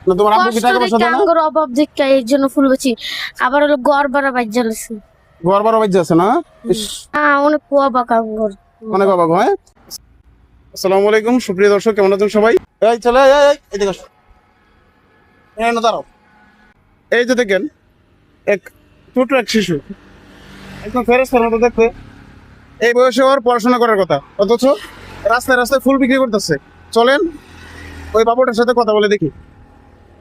না তোমার আব্বু কি টাকা পয়সা দেয় না? আঙ্গুর অভাব দেখে এর জন্য ফুল বেচি। আবার হলো গড় বাড়া বাজ জ্বালাছি। ঘর বড় বাজ্য আছে না? ইস, অনেক কুয়া বাঁকা আঙ্গুর। অনেক অবাক হয়। আসসালামু আলাইকুম সুপ্রিয় দর্শক, কেমন আছেন সবাই? এই চলে এদিকে আসো। এই না দাঁড়াও। এই যে দেখেন এক ছোট এক শিশু, একদম ফেরেশতার মতো দেখতে। এই বয়সে ওর পড়াশোনা করার কথা, অথচ রাস্তায় রাস্তায় ফুল বিক্রি করতেছে। চলেন ওই বাবুটার সাথে কথা বলে দেখি।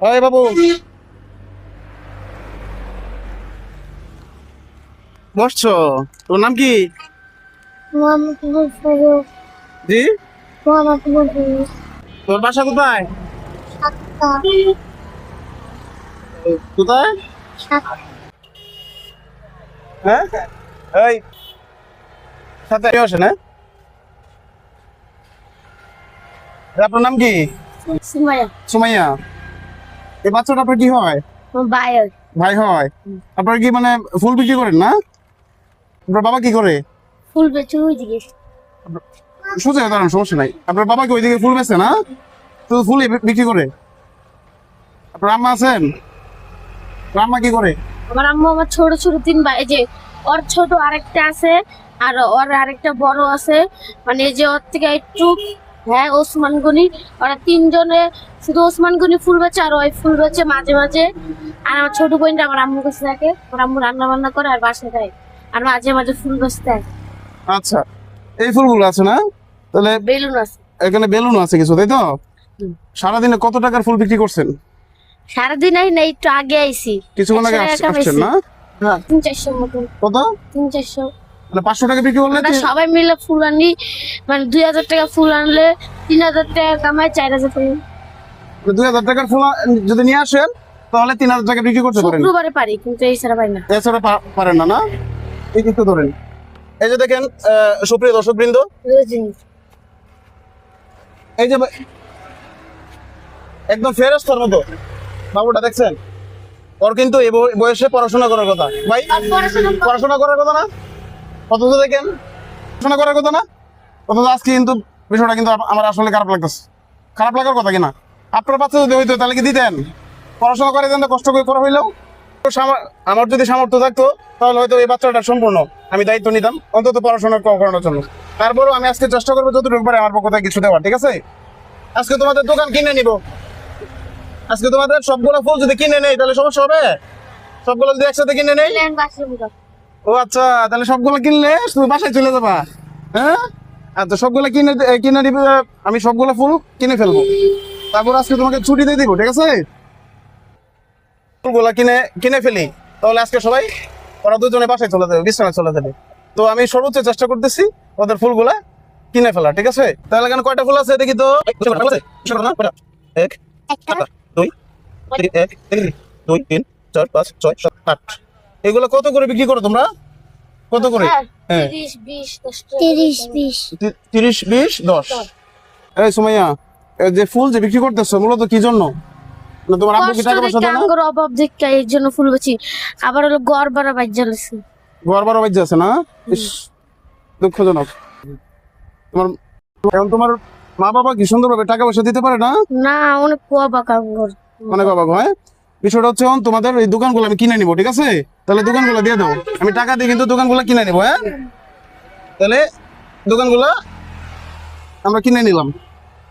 এই বাবু, বসছো? তোর নাম কি? জি, তোর বাসা কোথায়? কোথায়? হ্যাঁ, এই সাথে কেউ আসে না? আপনার নাম কি? সুমাইয়া সুমাইয়া। এই বাচ্চাটা আপনার কি হয়? বায়ার ভাই হয়। আপনার কি মানে ফুল বিক্রি করেন না? আপনার বাবা কি করে? ফুল বেচে ওই দিকে। সোজা দাঁড়ান, সমস্যা নাই। আপনার বাবা কি ওইদিকে ফুল বেচে না? শুধু ফুলই বিক্রি করে? আপনার আম্মা আছেন? আপনার আম্মা কি করে? আমার আম্মু আমার ছোট ছোট তিন ভাই, এই যে ওর ছোট আরেকটা আছে আর ওর আরেকটা বড় আছে, মানে এই যে ওর থেকে একটু, হ্যাঁ ওসমান গনি। ওরা তিনজনে শুধু ওসমান গনি ফুল বেচে আর ওই ফুল বেচে মাঝে মাঝে। আর আমার ছোট বোনটা আমার আম্মুর কাছে থাকে, আমার আম্মু রান্না বান্না করে আর বাসায় দেয় আর মাঝে মাঝে ফুল বেচতে হয়। আচ্ছা, এই ফুলগুলো আছে না? তাহলে বেলুন আছে। এখানে বেলুন আছে কিছু, তাই তো? সারাদিনে কত টাকার ফুল বিক্রি করছেন? সারাদিন আই না, একটু আগে আইছি। কিছুক্ষণ আগে 100 টাকা আসছেন পাইছি। না? হ্যাঁ। 300-400 মতন। কত? 300-400। মানে 500 টাকা বিক্রি করলে আমরা সবাই মিলে ফুল আনি, মানে 2000 টাকা ফুল আনলে 3000 টাকা কামাই, 4000 টাকা। 2000 টাকার ফুল যদি নিয়ে আসেন তাহলে 3000 টাকা বিক্রি করতে পারেন। শুক্রবারে পারি, কিন্তু এই ছাড়া পাই না। এছাড়া পারেন না, না? এই একটু ধরেন। এই যে দেখেন সুপ্রিয় দর্শক বৃন্দ, এই যে একদম ফেরেশতার মতো বাবুটা দেখছেন, ওর কিন্তু এই বয়সে পড়াশোনা করার কথা। ভাই, পড়াশোনা করার কথা না? অথচ দেখেন পড়াশোনা করার কথা না, অথচ আজকে কিন্তু বিষয়টা কিন্তু আমার আসলে খারাপ লাগতেছে। খারাপ লাগার কথা কিনা? আপনার বাচ্চা যদি হইতো তাহলে কি দিতেন? পড়াশোনা করে দেন, কষ্ট করে করা হইলেও। আমার যদি সামর্থ্য থাকতো তাহলে হয়তো এই বাচ্চাটা সম্পূর্ণ আমি দায়িত্ব নিতাম, অন্তত পড়াশোনা করানোর জন্য। তারপরেও আমি আজকে চেষ্টা করবো যতটুকু পারে আমার পক্ষ থেকে কিছু দেওয়ার, ঠিক আছে? আজকে তোমাদের দোকান কিনে নিব। আজকে তোমাদের সবগুলো ফুল যদি কিনে নেই তাহলে সমস্যা হবে? সবগুলো যদি একসাথে কিনে নেই? ও আচ্ছা, তাহলে সবগুলো কিনলে তুমি বাসায় চলে যাবা? হ্যাঁ, আচ্ছা, সবগুলো কিনে কিনে নিবে। আমি সবগুলো ফুল কিনে ফেলবো, তারপর আজকে তোমাকে ছুটি দিয়ে দিব, ঠিক আছে? ফুলগুলা কিনে কিনে ফেলি, তাহলে আজকে সবাই ওরা দুজনে বাসায় চলে যাবে, বিশ্রামে চলে যাবে। তো আমি সর্বোচ্চ চেষ্টা করতেছি ওদের ফুলগুলা কিনে ফেলা, ঠিক আছে? তাহলে এখানে কয়টা ফুল আছে দেখি তো। এক, দুই, এক, দুই, তিন, চার, পাঁচ, ছয়, সাত, আট। এগুলো কত করে বিক্রি করো তোমরা? কত করে? হ্যাঁ, 30, 20, 10। এই সুমাইয়া, এই যে ফুল যে বিক্রি করতেছো মূলত কি জন্য? না তোমার আব্বু কি টাকা পয়সা দেয় না? আঙ্গুর অভাব দেখে এর জন্য ফুল বেচি। আবার হলো গড় বাড়া বাজ জ্বালাছি। ঘর বড় বাজ্য আছে না? ইস, দুঃখজনক। তোমার এখন তোমার মা বাবা কি সুন্দরভাবে টাকা পয়সা দিতে পারে না? না, অনেক কুয়া বাঁকা আঙ্গুর। অনেক অবাক হয়। বিষয়টা হচ্ছে তোমাদের এই দোকানগুলো আমি কিনে নিবো, ঠিক আছে? তাহলে দোকানগুলো দিয়ে দাও, আমি টাকা দিয়ে কিন্তু দোকানগুলো কিনে নিবো। হ্যাঁ, তাহলে দোকানগুলো আমরা কিনে নিলাম।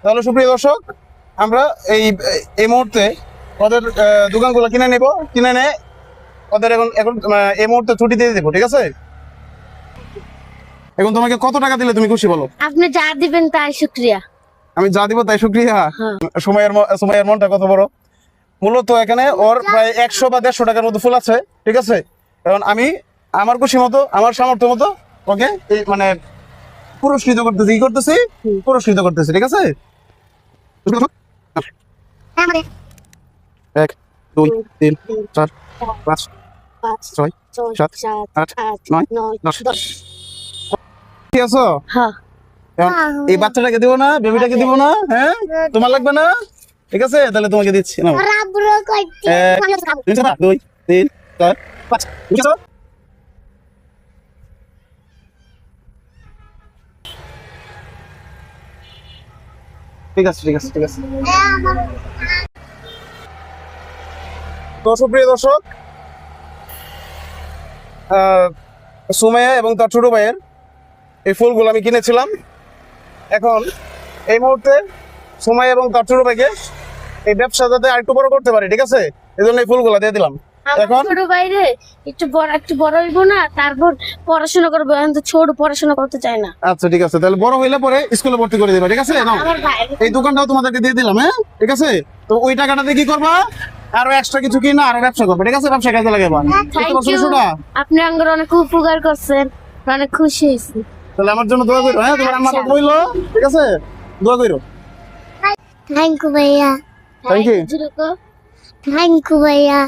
তাহলে সুপ্রিয় দর্শক, আমরা এই এই মুহূর্তে ওদের দোকানগুলো কিনে নিব, কিনে নে ওদের এখন এখন এই মুহূর্তে ছুটি দিয়ে দেবো, ঠিক আছে? এখন তোমাকে কত টাকা দিলে তুমি খুশি বলো? আপনি যা দিবেন তাই শুকরিয়া। আমি যা দিব তাই শুক্রিয়া। হ্যাঁ। সময়ের মনটা কত বড়। মূলত এখানে ওর প্রায় 100 বা 150 টাকার মতো ফুল আছে, ঠিক আছে? এখন আমি আমার খুশি মতো, আমার সামর্থ্য মতো ওকে মানে পুরস্কৃত করতেছি, কি করতেছি? পুরস্কৃত করতেছি, ঠিক আছে? 1, 2, 3, 4, 5, 6, 7, 8, 9, 10। ঠিক আছে? হ্যাঁ। এখন এই বাচ্চাটাকে দিব না, বেবিটাকে দিব না? হ্যাঁ, তোমার লাগবে না? ঠিক আছে, তাহলে তোমাকে দিচ্ছি। নাও। 1, 2, 3, 4, 5। বুঝছো? ঠিক আছে, ঠিক আছে, ঠিক আছে। তো সুপ্রিয় দর্শক, সুমাইয়া এবং তার ছোট ভাইয়ের এই ফুলগুলো আমি কিনেছিলাম। এখন এই মুহূর্তে সুমাইয়া এবং তার ছোট ভাইকে এই ব্যবসা যাতে আরেকটু বড় করতে পারি, ঠিক আছে, এই জন্য এই ফুলগুলো দিয়ে দিলাম। আমার এখন ছোট বাইরে একটু বড় হইবো না, তারপর পড়াশোনা করবো। এখন তো ছোট পড়াশোনা করতে চায় না। আচ্ছা ঠিক আছে, তাহলে বড় হইলে পরে স্কুলে ভর্তি করে দিবা, ঠিক আছে? নাও, আমার ভাই এই দোকানটাও তোমাদেরকে দিয়ে দিলাম, হ্যাঁ ঠিক আছে। তো ওই টাকাটা দিয়ে কি করবা, আরো এক্সট্রা কিছু কিনা আরো ব্যবসা করবে, ঠিক আছে? ব্যবসা কাজে লাগাবা। থ্যাংক ইউ, আপনি আমার অনেক উপকার করছেন, অনেক খুশি হয়েছি। তাহলে আমার জন্য দোয়া করো, হ্যাঁ? তোমার আম্মা তো কইলো, ঠিক আছে, দোয়া করো। থ্যাংক ইউ ভাইয়া, Thank you. জুড়ে কো। থ্যাংক ইউ ভাইয়া।